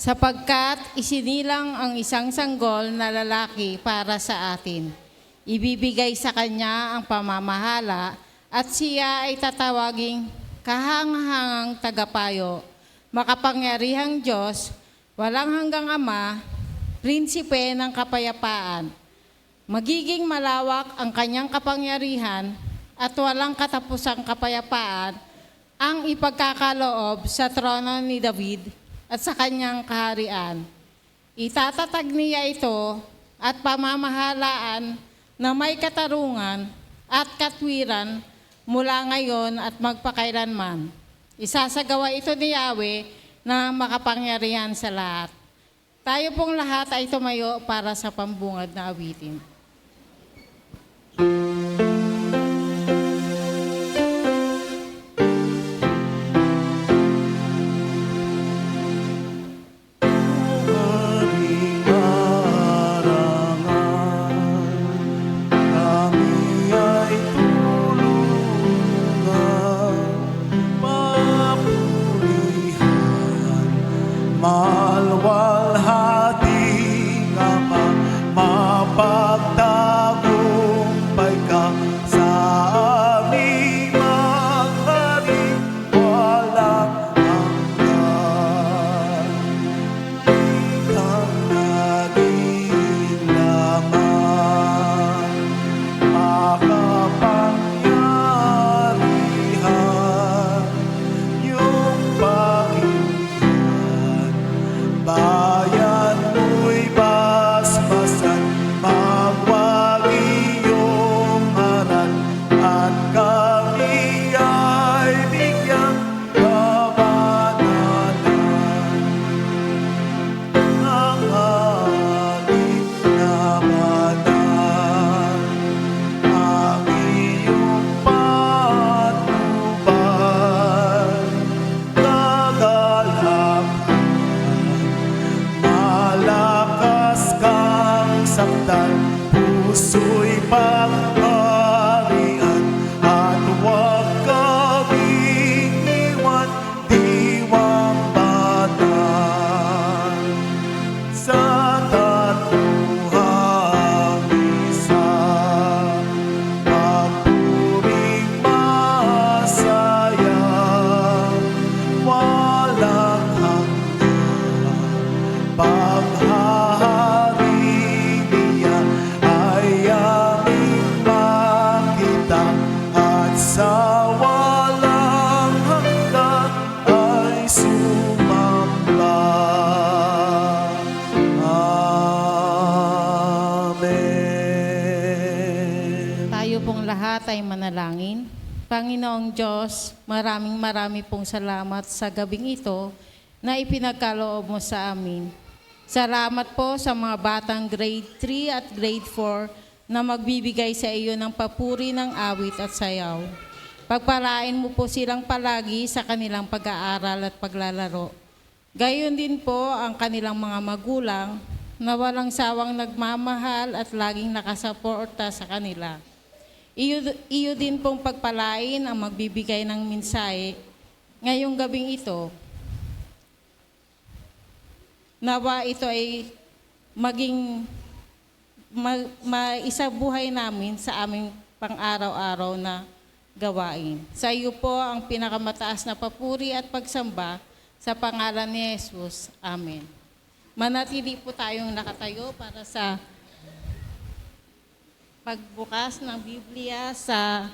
sapagkat isinilang ang isang sanggol na lalaki para sa atin. Ibibigay sa kanya ang pamamahala at siya ay tatawaging kahanghangang tagapayo, makapangyarihang Diyos, walang hanggang Ama, prinsipe ng kapayapaan. Magiging malawak ang kanyang kapangyarihan at walang katapusang kapayapaan ang ipagkakaloob sa trono ni David at sa kanyang kaharian. Itatatag niya ito at pamamahalaan na may katarungan at katwiran mula ngayon at magpakailanman. Isasagawa ito ni Yahweh na makapangyarihan sa lahat. Tayo pong lahat ay tumayo para sa pambungad na awitin. Malwalhati Ama, mapagtagumpay ka sa aming maghari, walang hanggan. Ikang naging laman, makapangyarihan, yung Panginoon. Bayan mo'y basbasan, magwagi iyong aral, at kami ay bigyang kabanalan. Ang halip na banal, ang iyong patnubay, kagalak. Malakas kang saktan, puso'y pagharian, at huwag kaming iwan, diwang banal. Sa tatuhang isa, pagpuring masaya, walang hanggan. Paghahari niya ay aming makita, at sa walang hanggan ay sumamba. Amen. Tayo pong lahat ay manalangin. Panginoong Diyos, maraming pong salamat sa gabing ito na ipinagkaloob mo sa amin. Salamat po sa mga batang grade 3 at grade 4 na magbibigay sa iyo ng papuri ng awit at sayaw. Pagpalain mo po silang palagi sa kanilang pag-aaral at paglalaro. Gayon din po ang kanilang mga magulang na walang sawang nagmamahal at laging nakasuporta sa kanila. Iyo din pong pagpalain ang magbibigay ng mensahe ngayong gabing ito. Nawa ito ay maging maisabuhay namin sa aming pang-araw-araw na gawain. Sa iyo po ang pinakamataas na papuri at pagsamba sa pangalan ni Jesus. Amen. Manatili po tayong nakatayo para sa pagbukas ng Biblia sa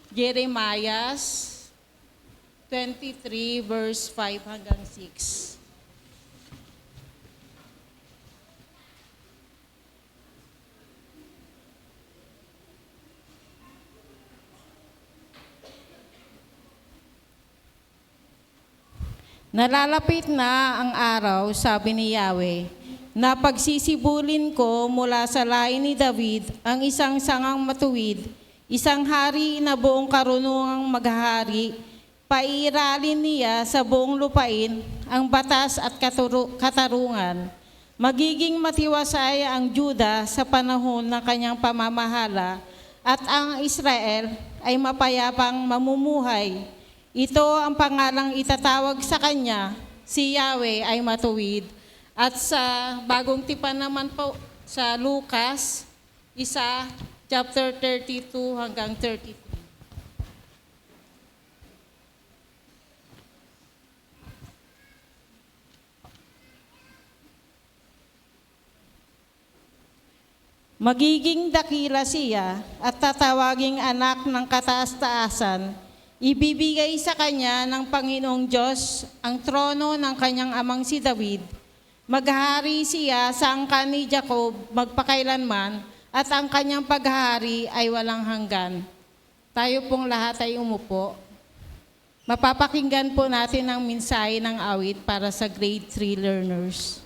Jeremiah 23 verse 5 hanggang 6. Nalalapit na ang araw, sabi ni Yahweh, na pagsisibulin ko mula sa lahi ni David ang isang sangang matuwid, isang hari na buong karunungang maghahari. Paiiralin niya sa buong lupain ang batas at katarungan. Magiging matiwasay ang Juda sa panahon ng kanyang pamamahala at ang Israel ay mapayapang mamumuhay. Ito ang pangalang itatawag sa kanya, si Yahweh ay matuwid. At sa bagong tipan naman po sa Lucas, chapter 32 hanggang 33. Magiging dakila siya at tatawaging anak ng kataas-taasan. Ibibigay sa kanya ng Panginoong Diyos ang trono ng kanyang amang si David. Maghahari siya sa angkan ni Jacob magpakailanman at ang kanyang paghahari ay walang hanggan. Tayo pong lahat ay umupo. Mapapakinggan po natin ang mensahe ng awit para sa grade 3 learners.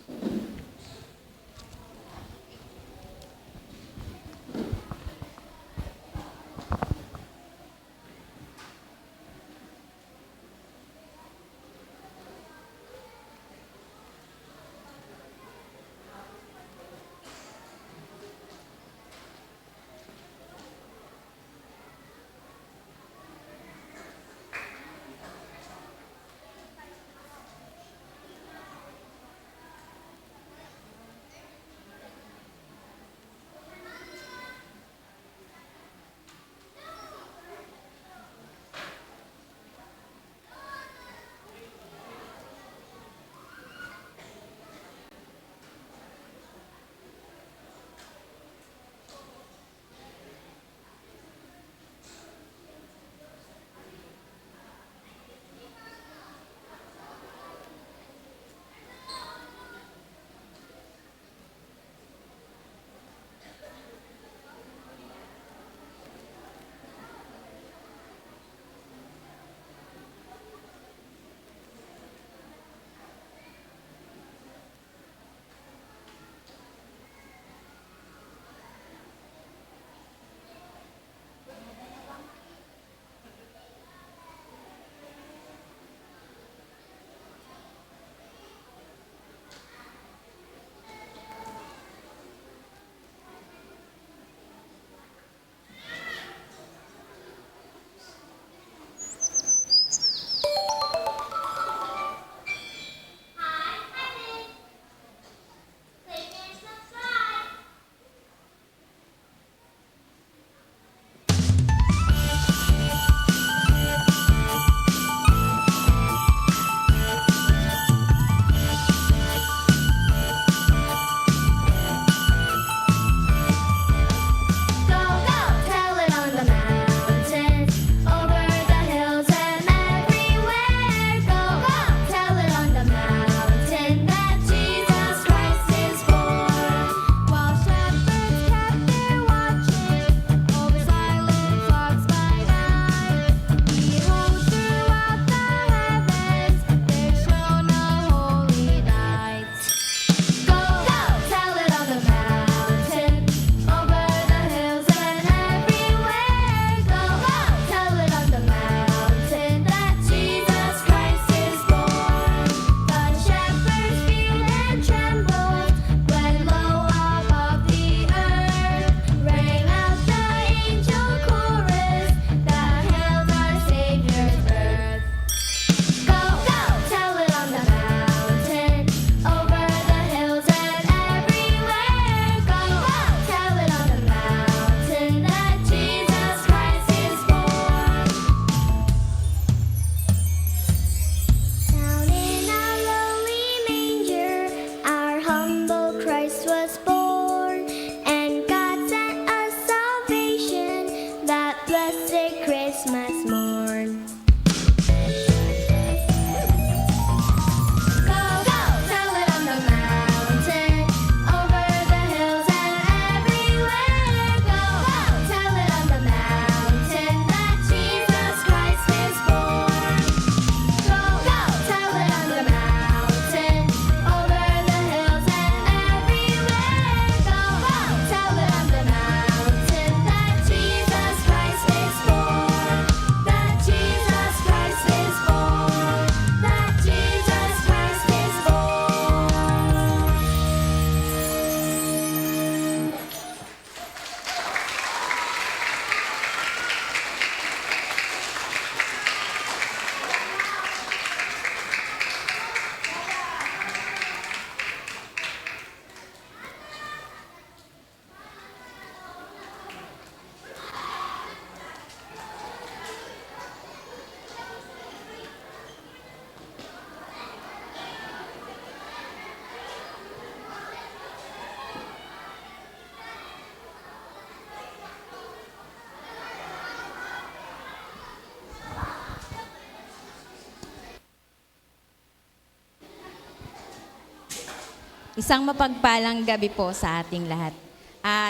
Isang mapagpalang gabi po sa ating lahat.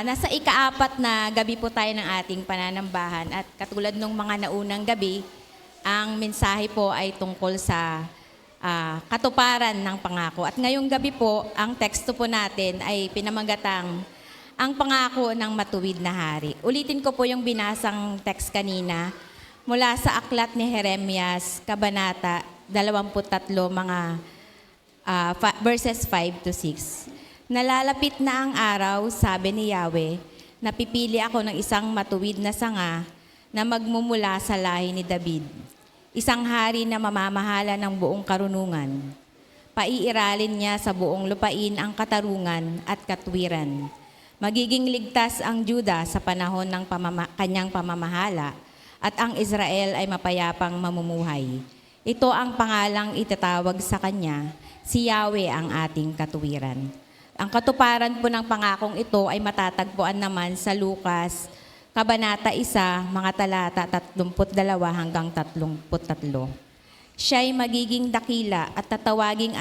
Nasa ika-4 na gabi po tayo ng ating pananambahan at katulad nung mga naunang gabi, ang mensahe po ay tungkol sa katuparan ng pangako. At ngayong gabi po, ang teksto po natin ay pinamagatang ang pangako ng matuwid na hari. Ulitin ko po yung binasang text kanina mula sa aklat ni Jeremias, Kabanata 23, mga verses 5 to 6. Nalalapit na ang araw, sabi ni Yahweh, napipili ako ng isang matuwid na sanga na magmumula sa lahi ni David. Isang hari na mamamahala ng buong karunungan. Paiiralin niya sa buong lupain ang katarungan at katwiran. Magiging ligtas ang Juda sa panahon ng kanyang pamamahala at ang Israel ay mapayapang mamumuhay. Ito ang pangalang itatawag sa kanya, si Yahweh ang ating katuwiran. Ang katuparan po ng pangakong ito ay matatagpuan naman sa Lucas, Kabanata 1, mga talata 32 hanggang 33. Siya ay magiging dakila at tatawaging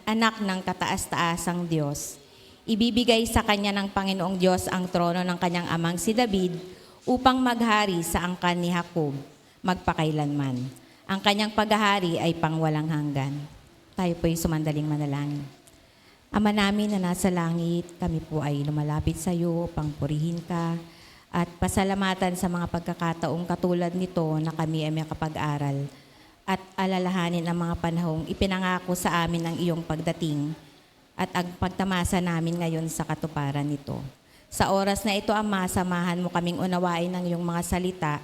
anak ng kataas-taasang Diyos. Ibibigay sa kanya ng Panginoong Diyos ang trono ng kanyang amang si David upang maghari sa angkan ni Jacob magpakailanman. Ang kanyang paghahari ay pangwalang hanggan. Tayo po'y sumandaling manalangin. Ama namin na nasa langit, kami po ay lumalapit sa iyo upang purihin ka at pasalamatan sa mga pagkakataong katulad nito na kami ay makapag-aral at alalahanin ang mga panahong ipinangako sa amin ng iyong pagdating at ang pagtamasa namin ngayon sa katuparan nito. Sa oras na ito, Ama, samahan mo kaming unawain ng iyong mga salita.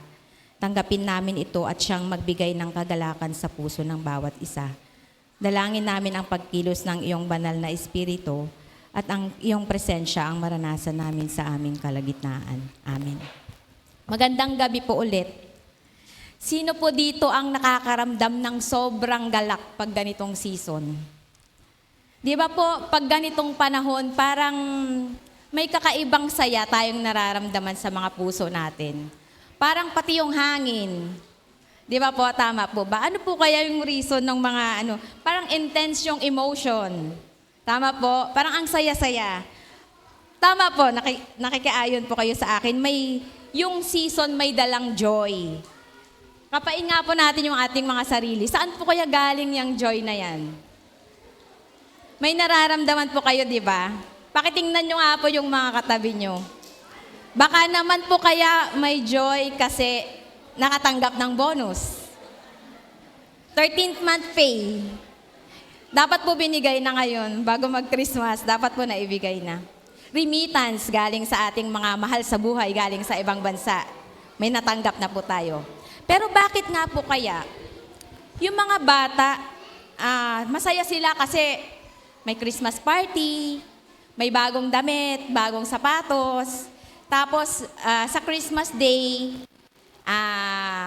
Tanggapin namin ito at siyang magbigay ng kagalakan sa puso ng bawat isa. Dalangin namin ang pagkilos ng iyong banal na espiritu at ang iyong presensya ang maranasan namin sa aming kalagitnaan. Amen. Magandang gabi po ulit. Sino po dito ang nakakaramdam ng sobrang galak pag ganitong season? Di ba po, pag ganitong panahon, parang may kakaibang saya tayong nararamdaman sa mga puso natin. Parang pati yung hangin. Di ba po, tama po ba? Ano po kaya yung reason ng mga parang intense yung emotion. Tama po? Parang ang saya-saya. Tama po, nakikiayon po kayo sa akin. Yung season may dalang joy. Kapain nga po natin yung ating mga sarili. Saan po kaya galing yung joy na yan? May nararamdaman po kayo, di ba? Pakitingnan nyo nga po yung mga katabi nyo. Baka naman po kaya may joy kasi nakatanggap ng bonus. 13th month pay. Dapat po binigay na ngayon, bago mag-Christmas, dapat po naibigay na. Remittance galing sa ating mga mahal sa buhay, galing sa ibang bansa. May natanggap na po tayo. Pero bakit nga po kaya, yung mga bata, masaya sila kasi may Christmas party, may bagong damit, bagong sapatos, tapos sa Christmas Day,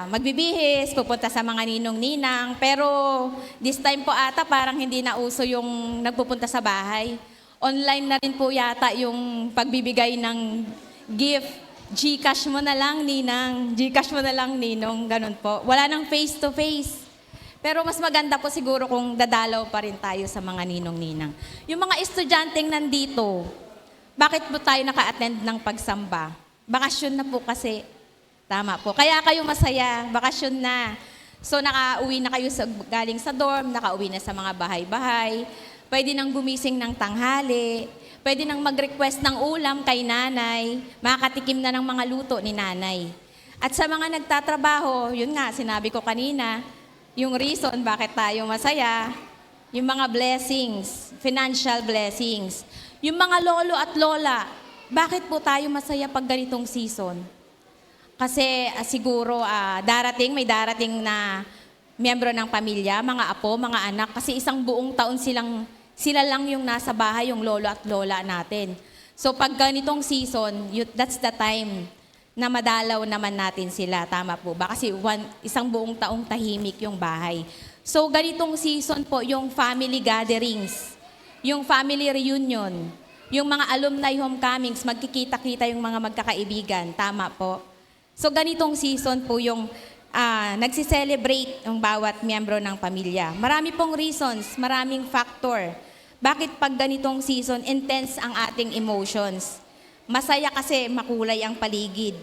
magbibihis, pupunta sa mga ninong-ninang. Pero this time po ata parang hindi na uso yung nagpupunta sa bahay. Online na rin po yata yung pagbibigay ng gift. GCash mo na lang, ninang. GCash mo na lang, ninong. Ganun po. Wala nang face-to-face. Pero mas maganda po siguro kung dadalaw pa rin tayo sa mga ninong-ninang. Yung mga estudyanteng nandito, bakit po tayo naka-attend ng pagsamba? Bakasyon na po kasi. Tama po. Kaya kayo masaya, bakasyon na. So nakauwi na kayo galing sa dorm, nakauwi na sa mga bahay-bahay. Pwede nang gumising ng tanghali. Pwede nang mag-request ng ulam kay nanay. Makakatikim na ng mga luto ni nanay. At sa mga nagtatrabaho, yun nga, sinabi ko kanina, yung reason bakit tayo masaya, yung mga blessings, financial blessings. Yung mga lolo at lola, bakit po tayo masaya pag ganitong season? Kasi siguro may darating na miyembro ng pamilya, mga apo, mga anak, kasi isang buong taon sila lang yung nasa bahay, yung lolo at lola natin. So pag ganitong season, that's the time na madalaw naman natin sila. Tama po ba? Kasi isang buong taong tahimik yung bahay. So ganitong season po, yung family gatherings, yung family reunion, yung mga alumni homecomings, magkikita-kita yung mga magkakaibigan. Tama po. So ganitong season po yung nagsiselebrate ang bawat miyembro ng pamilya. Marami pong reasons, maraming factor. Bakit pag ganitong season, intense ang ating emotions? Masaya kasi makulay ang paligid.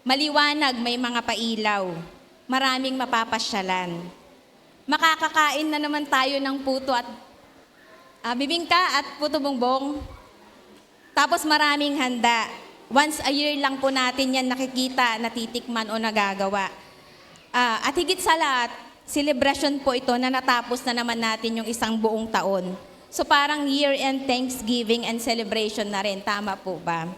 Maliwanag, may mga pailaw. Maraming mapapasyalan. Makakakain na naman tayo ng puto at bibingka at puto bongbong. Tapos maraming handa. Once a year lang po natin yan nakikita, natitikman o nagagawa. At higit sa lahat, celebration po ito na natapos na naman natin yung isang buong taon. So parang year-end Thanksgiving and celebration na rin. Tama po ba?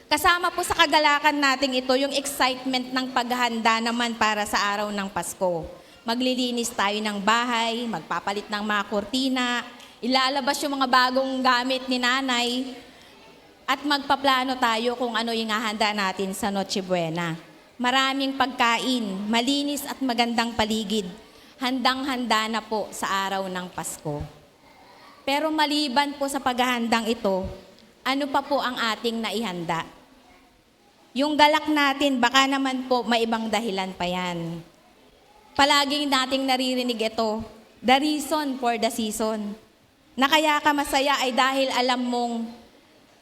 Kasama po sa kagalakan natin ito yung excitement ng paghahanda naman para sa araw ng Pasko. Maglilinis tayo ng bahay, magpapalit ng mga kurtina, ilalabas yung mga bagong gamit ni nanay, at magpaplano tayo kung ano yung hahanda natin sa Noche Buena. Maraming pagkain, malinis at magandang paligid. Handang-handa na po sa araw ng Pasko. Pero maliban po sa paghahandang ito, ano pa po ang ating naihanda? Yung galak natin, baka naman po may ibang dahilan pa yan. Palaging nating naririnig ito, the reason for the season. Na kaya ka masaya ay dahil alam mong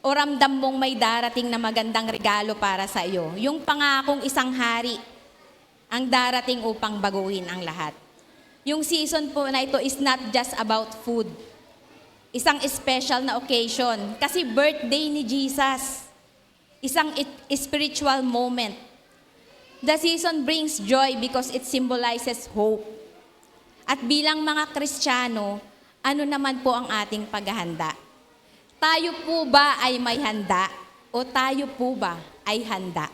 o ramdam mong may darating na magandang regalo para sa iyo. Yung pangakong isang hari ang darating upang baguhin ang lahat. Yung season po na ito is not just about food. Isang special na occasion kasi birthday ni Jesus. Isang spiritual moment. The season brings joy because it symbolizes hope. At bilang mga Kristiyano, ano naman po ang ating paghahanda? Tayo po ba ay may handa o tayo po ba ay handa?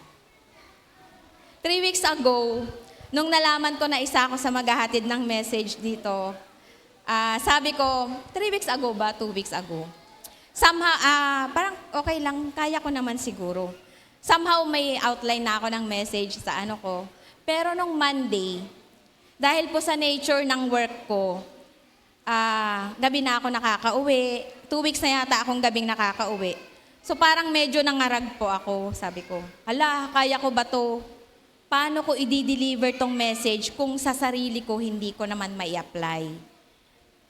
3 weeks ago, nung nalaman ko na isa ako sa maghahatid ng message dito, sabi ko, 3 weeks ago ba? 2 weeks ago? Somehow, parang okay lang, kaya ko naman siguro. Somehow may outline na ako ng message sa ano ko. Pero nung Monday, dahil po sa nature ng work ko, gabi na ako nakakauwi. 2 weeks na yata akong gabing nakakauwi. So parang medyo nangarag po ako, sabi ko. Hala, kaya ko ba to? Paano ko i-deliver tong message kung sa sarili ko hindi ko naman mai-apply?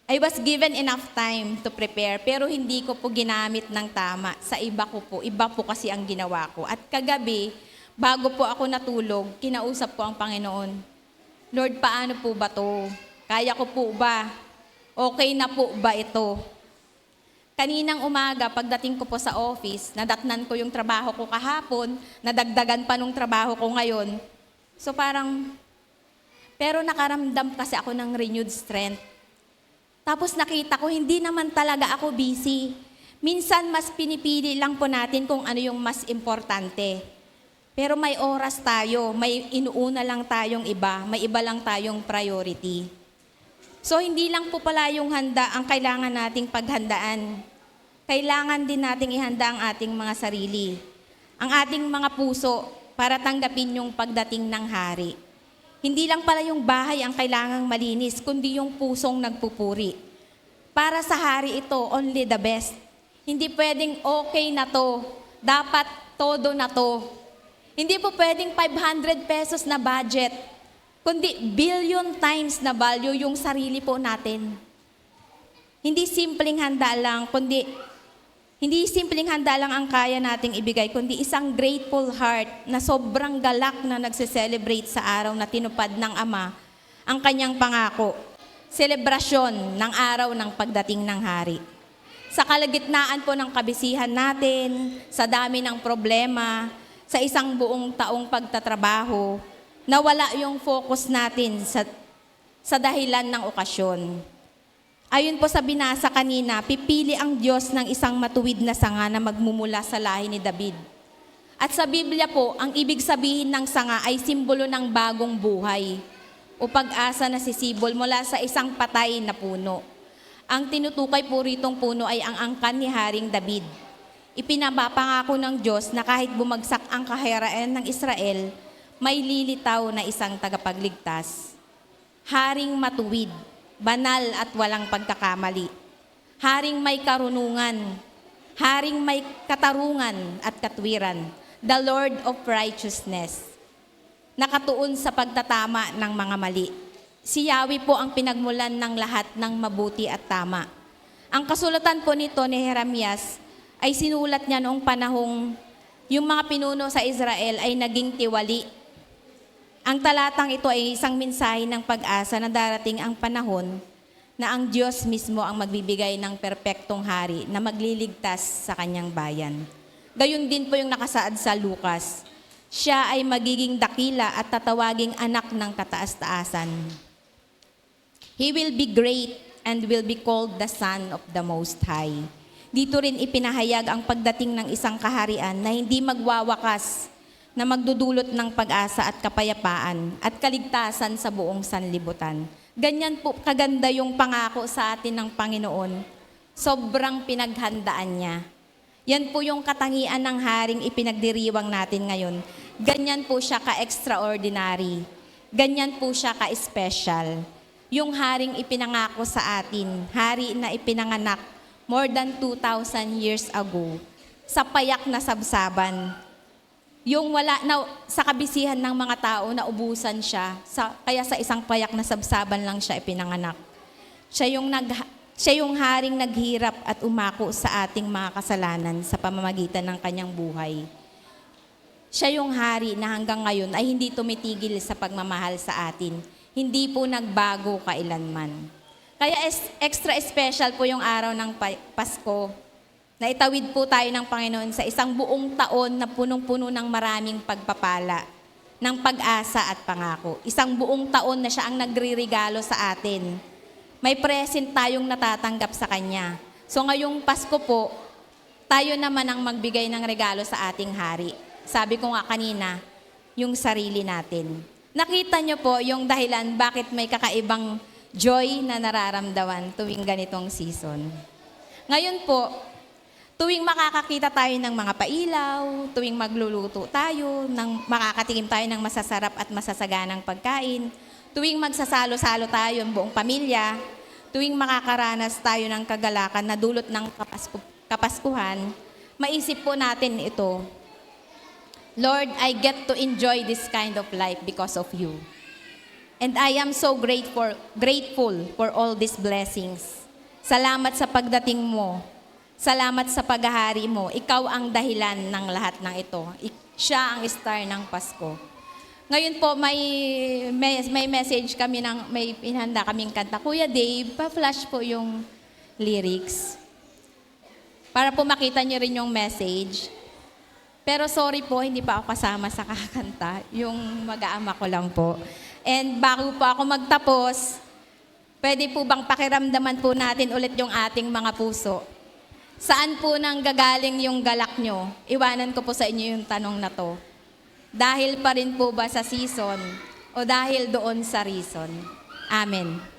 I was given enough time to prepare, pero hindi ko po ginamit ng tama. Sa iba ko po, iba po kasi ang ginawa ko. At kagabi, bago po ako natulog, kinausap po ang Panginoon. Lord, paano po ba to? Kaya ko po ba? Okay na po ba ito? Kaninang umaga, pagdating ko po sa office, nadatnan ko yung trabaho ko kahapon, nadagdagan pa nung trabaho ko ngayon. So parang, pero nakaramdam kasi ako ng renewed strength. Tapos nakita ko, hindi naman talaga ako busy. Minsan mas pinipili lang po natin kung ano yung mas importante. Pero may oras tayo, may inuuna lang tayong iba, may iba lang tayong priority. So hindi lang po pala yung handa ang kailangan nating paghandaan. Kailangan din nating ihanda ang ating mga sarili. Ang ating mga puso para tanggapin yung pagdating ng hari. Hindi lang pala yung bahay ang kailangang malinis, kundi yung pusong nagpupuri. Para sa hari ito, only the best. Hindi pwedeng okay na to, dapat todo na to. Hindi po pwedeng 500 pesos na budget, kundi billion times na value yung sarili po natin. Hindi simpleng handa lang, hindi simpleng handa lang ang kaya nating ibigay, kundi isang grateful heart na sobrang galak na nagse-celebrate sa araw na tinupad ng Ama ang kanyang pangako. Selebrasyon ng araw ng pagdating ng hari. Sa kalagitnaan po ng kabisihan natin, sa dami ng problema, sa isang buong taong pagtatrabaho, nawala yung focus natin sa dahilan ng okasyon. Ayon po sa binasa kanina, pipili ang Diyos ng isang matuwid na sanga na magmumula sa lahi ni David. At sa Biblia po, ang ibig sabihin ng sanga ay simbolo ng bagong buhay o pag-asa na sisibol mula sa isang patay na puno. Ang tinutukay po ritong puno ay ang angkan ni Haring David. Ipinapangako ng Diyos na kahit bumagsak ang kaharian ng Israel, may lilitaw na isang tagapagligtas. Haring matuwid, banal at walang pagkakamali. Haring may karunungan, haring may katarungan at katwiran, the Lord of righteousness. Nakatuon sa pagtatama ng mga mali. Si Yahweh po ang pinagmulan ng lahat ng mabuti at tama. Ang kasulatan po nito ni Jeremias ay sinulat niya noong panahong yung mga pinuno sa Israel ay naging tiwali. Ang talatang ito ay isang mensahe ng pag-asa na darating ang panahon na ang Diyos mismo ang magbibigay ng perpektong hari na magliligtas sa kanyang bayan. Gayun din po yung nakasaad sa Lucas. Siya ay magiging dakila at tatawaging anak ng kataas-taasan. He will be great and will be called the Son of the Most High. Dito rin ipinahayag ang pagdating ng isang kaharian na hindi magwawakas, na magdudulot ng pag-asa at kapayapaan at kaligtasan sa buong sanlibutan. Ganyan po kaganda yung pangako sa atin ng Panginoon. Sobrang pinaghandaan niya. Yan po yung katangian ng haring ipinagdiriwang natin ngayon. Ganyan po siya ka-extraordinary. Ganyan po siya ka-special. Yung haring ipinangako sa atin, hari na ipinanganak more than 2,000 years ago, sa payak na sabsaban. Yung wala na sa kabisihan ng mga tao na ubusan siya, kaya sa isang payak na sabsaban lang siya ipinanganak. Siya yung haring naghirap at umako sa ating mga kasalanan sa pamamagitan ng kanyang buhay. Siya yung hari na hanggang ngayon ay hindi tumitigil sa pagmamahal sa atin. Hindi po nagbago kailanman. Kaya extra special po yung araw ng Pasko. Naitawid po tayo ng Panginoon sa isang buong taon na punong-puno ng maraming pagpapala, ng pag-asa at pangako. Isang buong taon na siya ang nagre-regalo sa atin. May present tayong natatanggap sa Kanya. So ngayong Pasko po, tayo naman ang magbigay ng regalo sa ating hari. Sabi ko nga kanina, yung sarili natin. Nakita niyo po yung dahilan bakit may kakaibang joy na nararamdaman tuwing ganitong season. Ngayon po, tuwing makakakita tayo ng mga pailaw, tuwing magluluto tayo, makakatikim tayo ng masasarap at masasaganang pagkain, tuwing magsasalo-salo tayo ang buong pamilya, tuwing makakaranas tayo ng kagalakan na dulot ng kapaskuhan, maisip po natin ito, Lord, I get to enjoy this kind of life because of you. And I am so grateful for all these blessings. Salamat sa pagdating mo. Salamat sa paghahari mo. Ikaw ang dahilan ng lahat ng ito. Siya ang star ng Pasko. Ngayon po, may message kami, may pinhanda kaming kanta. Kuya Dave, pa-flash po yung lyrics. Para po makita niyo rin yung message. Pero sorry po, hindi pa ako kasama sa kakanta. Yung mag-aama ko lang po. And bago po ako magtapos, pwede po bang pakiramdaman po natin ulit yung ating mga puso? Saan po nang gagaling yung galak nyo? Iwanan ko po sa inyo yung tanong na to. Dahil pa rin po ba sa season o dahil doon sa reason? Amen.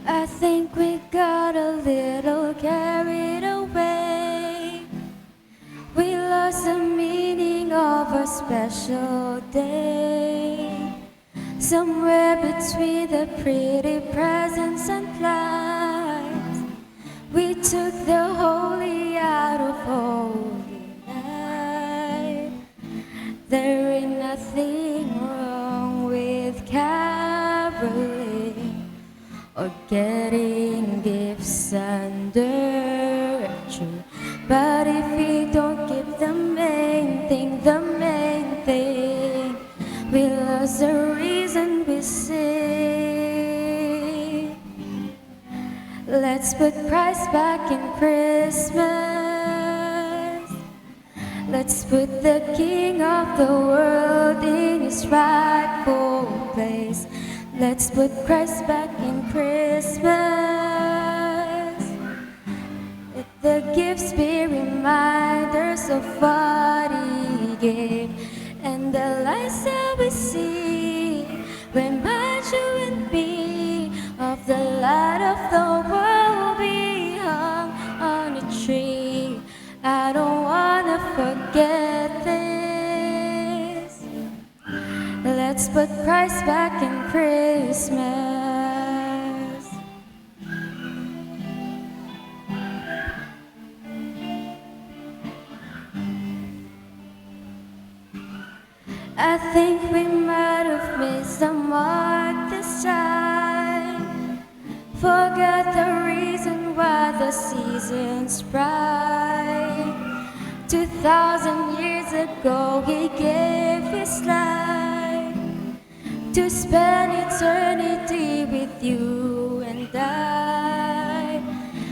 I think we got a little carried away. We lost the meaning of a special day. Somewhere between the pretty presents and lies, we took the holy out of holy night. There ain't nothing wrong with caroling or getting gifts under a tree. But if we don't give the main thing, we lose the reason we sing. Let's put Christ back in Christmas. Let's put the King of the world in his rightful place. Let's put Christ back in Christmas. Let the gifts be reminders of what he gave, and the lights that we see remind you and me of the light of the world we hung on a tree. I don't wanna forget this. Let's put Christ back in Christmas. I think we might have missed the mark this time. Forgot the reason why the season's bright. 2,000 years ago he gave his life to spend eternity with you and I.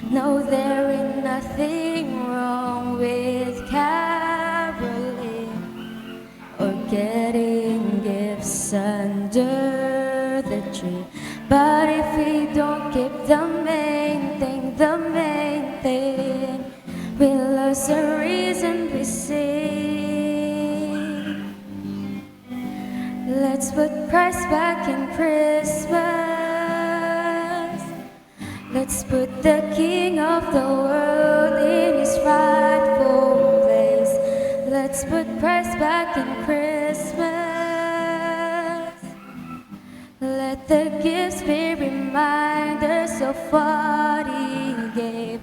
No, there ain't nothing wrong with caroling or getting gifts under the tree. But if we don't keep the main thing, we lose the reason we sing. Let's put Christ back in Christmas. Let's put the King of the world in his rightful place. Let's put Christ back in Christmas. Let the gifts be reminders of what he gave,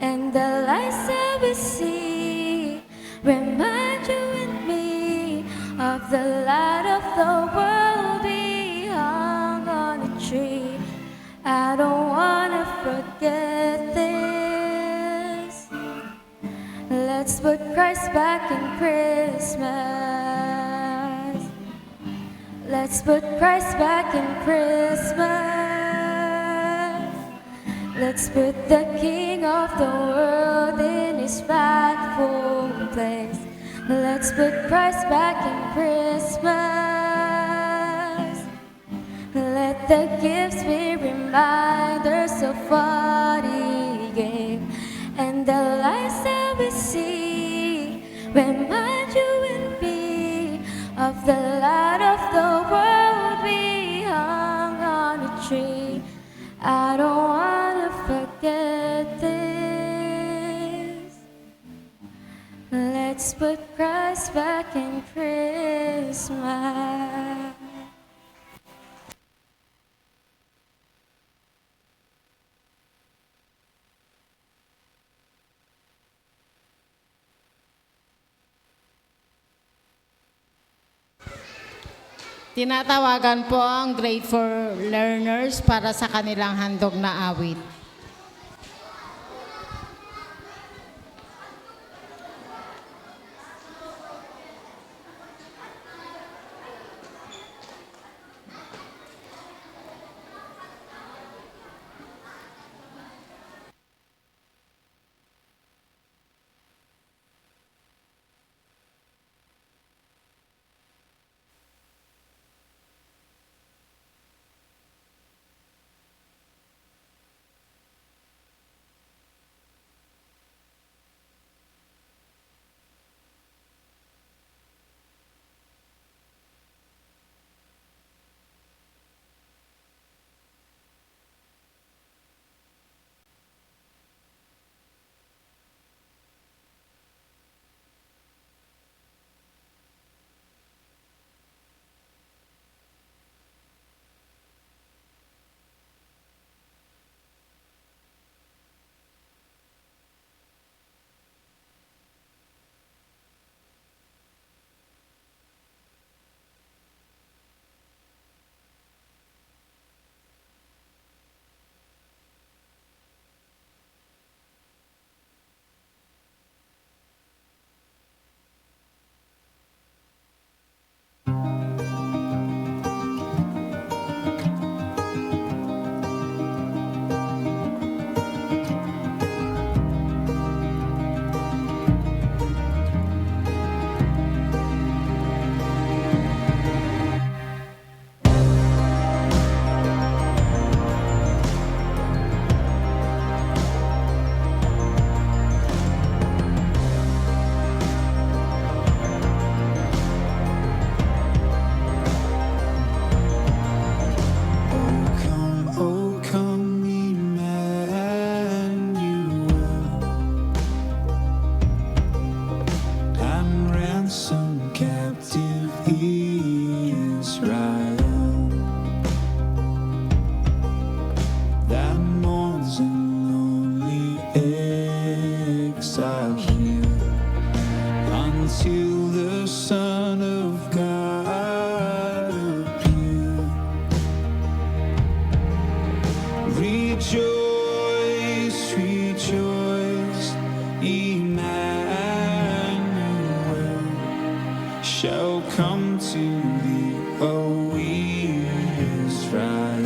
and the lights that we see remind you and me of the light of the world we hung on a tree. I don't wanna forget this. Let's put Christ back in Christmas. Let's put Christ back in Christmas. Let's put the King of the world in his rightful place. Let's put Christ back in Christmas. Let the gifts be reminders of what he gave, and the lights that we see remind you and me of the light of the world we hung on a tree. I don't wanna forget this. Let's put Christ back in Christmas. Tinatawagan po ang grade 4 learners para sa kanilang handog na awit. ransom captive Israel that mourns in lonely exile here until the Son of God appear. Rejoice, rejoice, Emmanuel shall come to thee, O Israel.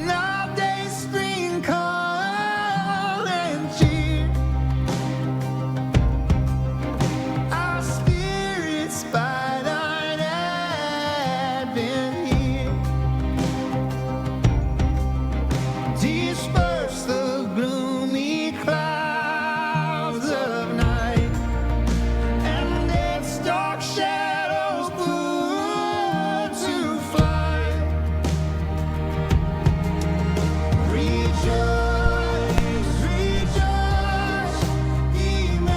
Now they spring call and cheer. Our spirits by thine advent here disperse the gloomy clouds of night, and its dark shadows put to flight. Rejoice, rejoice, Emmanuel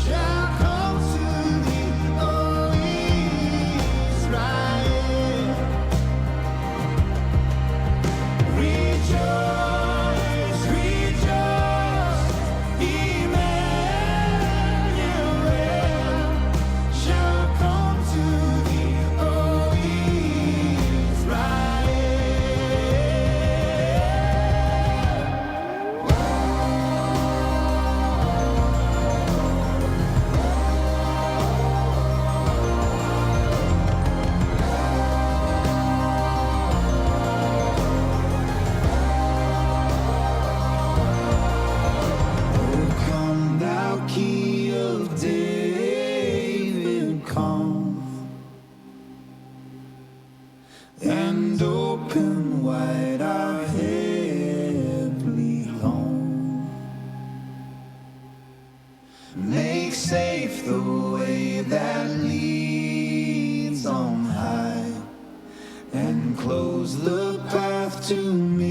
shall come to thee, O Israel. Rejoice, rejoice, Emmanuel shall come to thee, O come thou Key of David, come and open wide our heavenly home. Make safe the way that leads on high, and close the path to misery.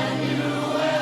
Emmanuel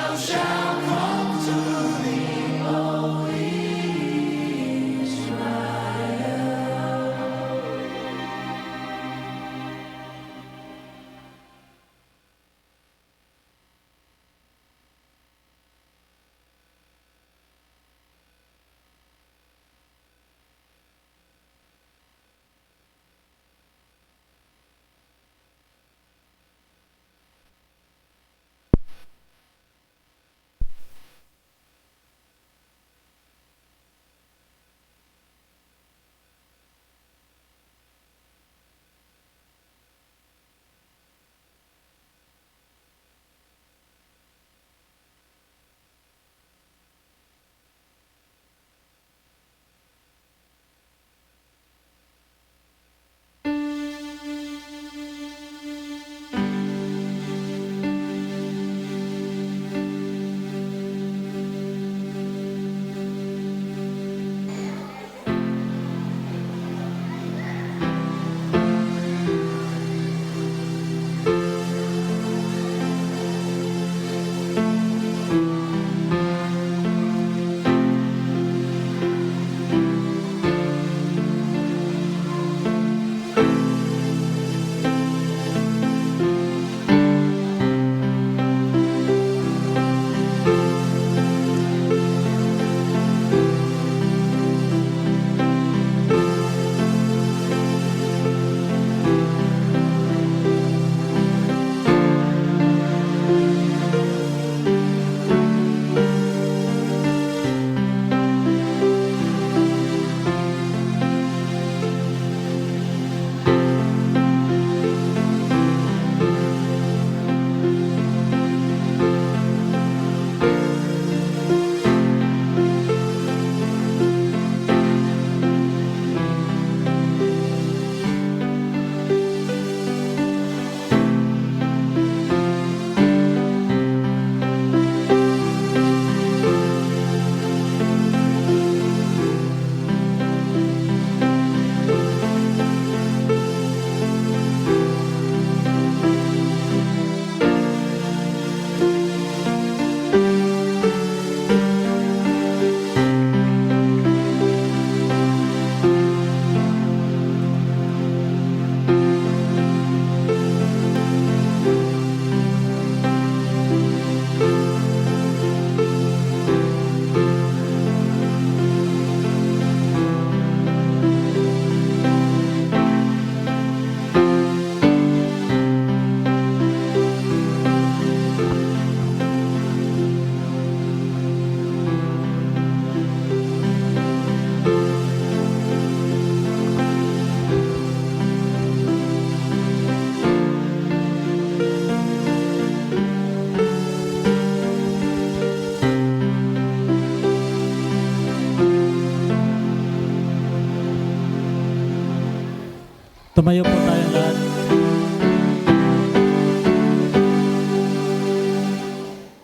Tumayo po tayo lahat.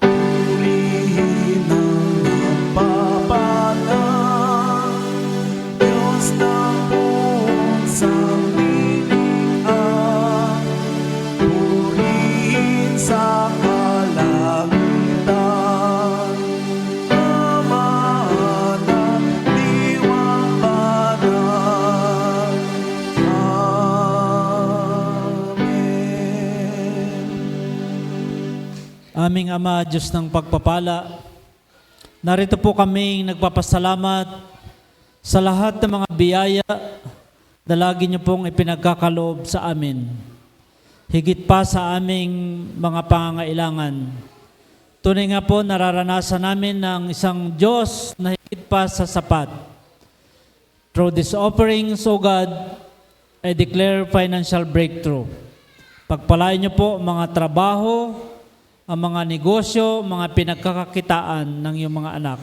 Purihin ang napapala, Diyos ng buong sanglibutan. Purihin sa kalangitan, Ama, Anak, Diwang Banal. Amen. Aming Ama, Diyos ng pagpapala, narito po kaming nagpapasalamat sa lahat ng mga biyaya na lagi niyo pong ipinagkakaloob sa amin. Higit pa sa aming mga pangangailangan. Tunay nga po, nararanasan namin ng isang Diyos na higit pa sa sapat. Through this offering, so God, I declare financial breakthrough. Pagpalain niyo po ang mga trabaho, ang mga negosyo, mga pinagkakakitaan ng iyong mga anak.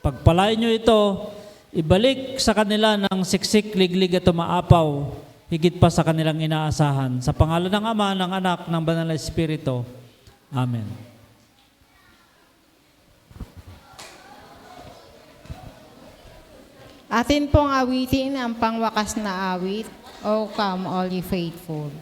Pagpalain niyo ito, ibalik sa kanila ng siksik, liglig at umaapaw, higit pa sa kanilang inaasahan. Sa pangalan ng Ama, ng Anak, ng Banal na Espiritu. Amen. Atin pong awitin ang pangwakas na awit, O come all ye faithful.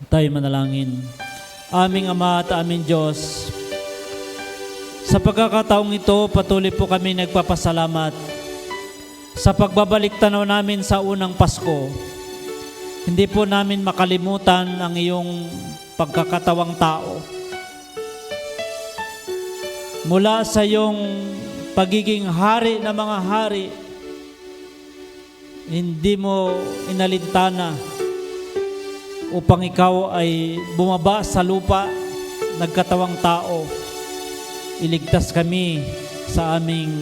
Tayo manalangin. Aming Ama at aming Diyos, sa pagkakataong ito, patuloy po kami nagpapasalamat sa pagbabalik tanaw namin sa unang Pasko. Hindi po namin makalimutan ang iyong pagkakatawang tao. Mula sa iyong pagiging hari ng mga hari, hindi mo inalintana upang ikaw ay bumaba sa lupa, nagkatawang tao, iligtas kami sa aming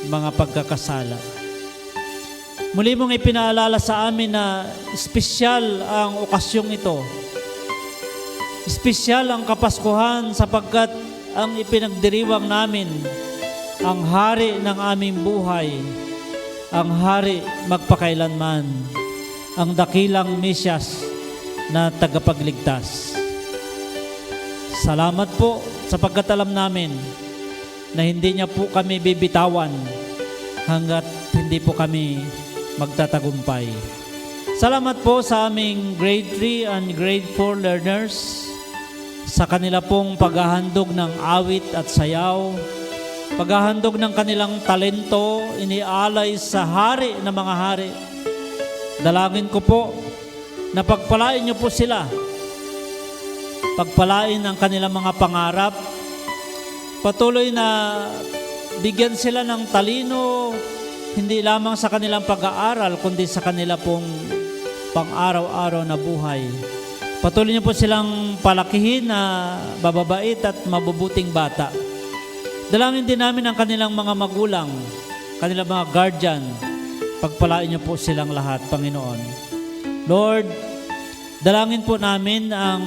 mga pagkakasala. Muli mong ipinaalala sa amin na espesyal ang okasyong ito. Espesyal ang Kapaskuhan sapagkat ang ipinagdiriwang namin, ang hari ng aming buhay, ang hari magpakailanman, ang dakilang Mesyas na tagapagligtas. Salamat po sapagkat alam namin na hindi niya po kami bibitawan hanggat hindi po kami magtatagumpay. Salamat po sa aming grade 3 and grade 4 learners sa kanila pong paghahandog ng awit at sayaw, paghahandog ng kanilang talento, inialay sa hari ng mga hari. Dalangin ko po na pagpalain niyo po sila, pagpalain ang kanilang mga pangarap, patuloy na bigyan sila ng talino, hindi lamang sa kanilang pag-aaral, kundi sa kanila pong pang-araw-araw na buhay. Patuloy niyo po silang palakihin na bababait at mabubuting bata. Dalangin din namin ang kanilang mga magulang, kanilang mga guardian. Pagpalain niyo po silang lahat, Panginoon. Lord, dalangin po namin ang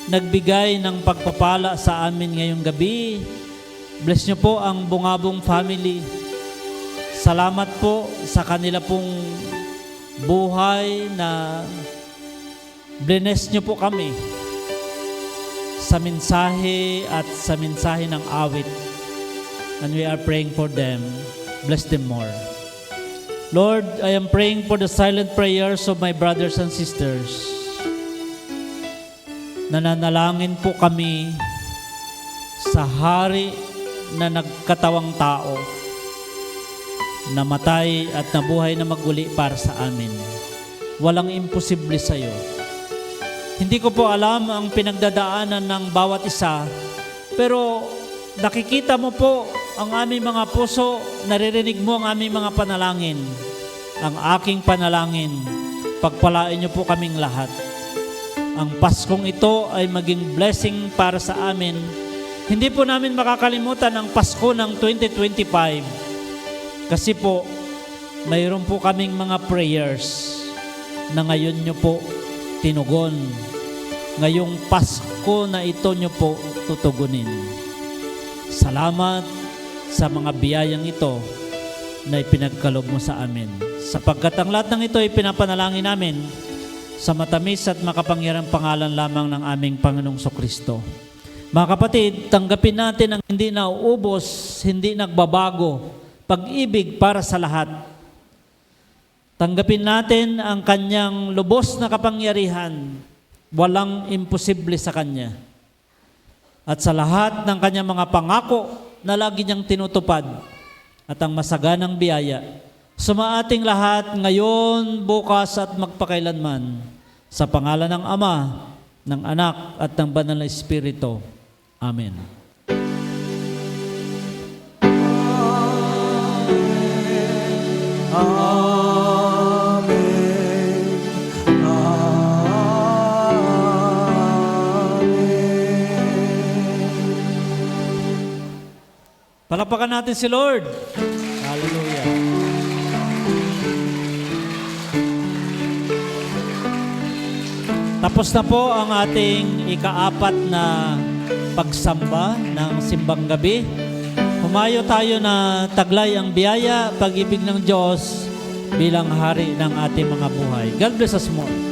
nagbigay ng pagpapala sa amin ngayong gabi. Bless niyo po ang Bungabong family. Salamat po sa kanila pong buhay na bless niyo po kami sa mensahe at sa mensahe ng awit. And we are praying for them. Bless them more. Lord, I am praying for the silent prayers of my brothers and sisters. Nananalangin po kami sa hari na nagkatawang tao, namatay at nabuhay na maguli para sa amin. Walang imposible sa iyo. Hindi ko po alam ang pinagdadaanan ng bawat isa, pero nakikita mo po ang aming mga puso, naririnig mo ang aming mga panalangin. Ang aking panalangin, pagpalain niyo po kaming lahat. Ang Paskong ito ay maging blessing para sa amin. Hindi po namin makakalimutan ang Pasko ng 2025. Kasi po, mayroon po kaming mga prayers na ngayon nyo po tinugon. Ngayong Pasko na ito nyo po tutugunin. Salamat sa mga biyayang ito na ipinagkaloob mo sa amin. Sapagkat ang lahat ng ito ay pinapanalangin namin sa matamis at makapangyarang pangalan lamang ng aming Panginoong Kristo. Mga kapatid, tanggapin natin ang hindi nauubos, hindi nagbabago, pag-ibig para sa lahat. Tanggapin natin ang kanyang lubos na kapangyarihan, walang imposible sa kanya. At sa lahat ng kanyang mga pangako na lagi niyang tinutupad at ang masaganang biyaya, sumaating lahat ngayon, bukas at magpakailanman sa pangalan ng Ama, ng Anak at ng Banal na Espiritu. Amen. Palakpakan natin si Lord. Hallelujah. Tapos na po ang ating ika-4 na pagsamba ng simbang gabi. Humayo tayo na taglay ang biyaya, pag-ibig ng Diyos bilang hari ng ating mga buhay. God bless us more.